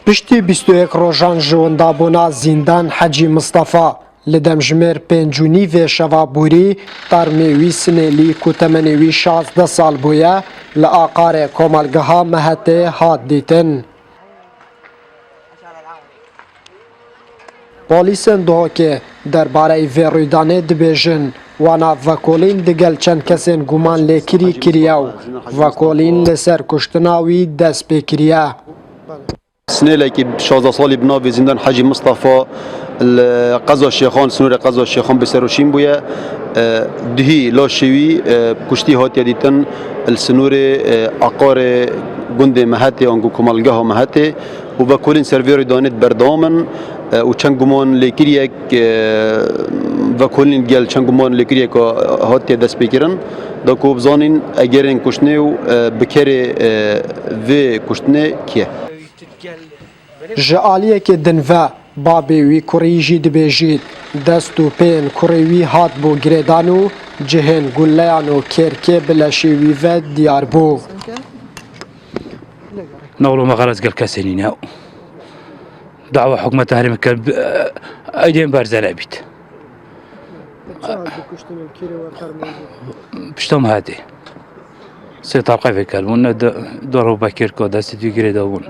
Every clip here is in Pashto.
پشتی 21 روژان جوندابونا زیندان حجی مصطفى لدمجمر پنجونی و شوابوری ترمیوی سنیلی کتمنیوی 16 سال بویا لآقار کومالگها مهته هات دیتن. پولیسن دوکه درباره ویرویدانه دبیجن وانا وکولین دگل چند کسین گمان لیکری کریاو وکولین لسر کشتناوی دست بکریا. سنه که 16 سالی بناو زندان حجی مصطفى قضا الشيخان سنور قضا الشيخان بسروشين بويا دهي لا شوي كشتي هات يديتن السنور عقار جند مهاتي انجو كمالجها مهاتي وبكلين سيرفير دانت بردامن وچند گمان لیکریک وکلین گل چند گمان لیکریک هات دست بگیرن دکوب زانین اگرین کشنه و بکره و کشنه کیه جعالیه که دنوه بابی وی کوریجی دبیجید دست و پین کوریوی هات بو گریدانو جهن گلیانو کرکه بلشیوی و دیار بو نقولوا ما غرز قال كاسينينا دعوة حكومة تحريم الكلب أيدين بارزة بيت بشتم هادي سيطرق في الكلب ونا دوره باكير كودا سيدي قريدون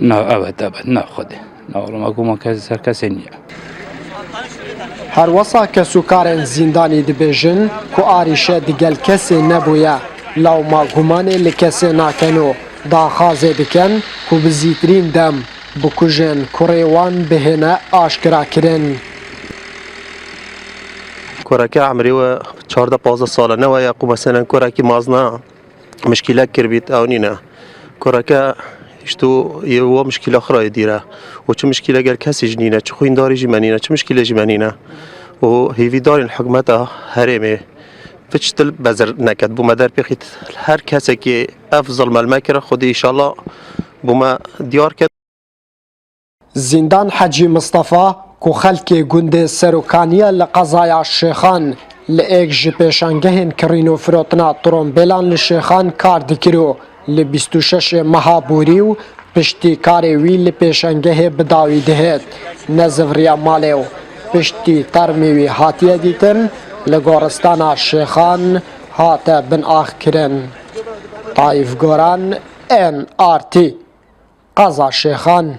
نا أبد ناخذ نقولوا ما قوم كاسينيا هر وصا کسوکارن زندانی دبیجن کو آریشه دگل کسی نبویا لو ما گمانه لکسی ناکنو دا خازه بکن کو بزیترین دم بکوژن کوریوان بهنه آشکرا کرن. كوراكي عمري و 14 ساله نوا يقوم مثلا كوراكي مازنا مشكله كربيت اونينا كوراكا اشتو يو مشكله اخرى يديرها وش مشكله قال كاسي جنينه شو خوين داري جمانينه شو مشكله جمانينه وهي في دار الحكومه هرمه فتشتل بزر نكد بوما دار بخيت هر كاسه كي افضل مالمكره خدي ان شاء الله بوما ديار كد زندان حجی مصطفى کو خلکی گنده سروکانیه لقضايا الشيخان لأيك جي پیشانگهن کرینو فروتنا ترومبیلان لشيخان کار دکرو ل 26 مهابوریو پشتی کاری وی لپیشانگه بداوی دهید نزوریا مالیو پشتی ترمیوی هاتیه دیتن لگورستان الشيخان هات بن آخ کرن. طائف گوران NRT قضا الشيخان.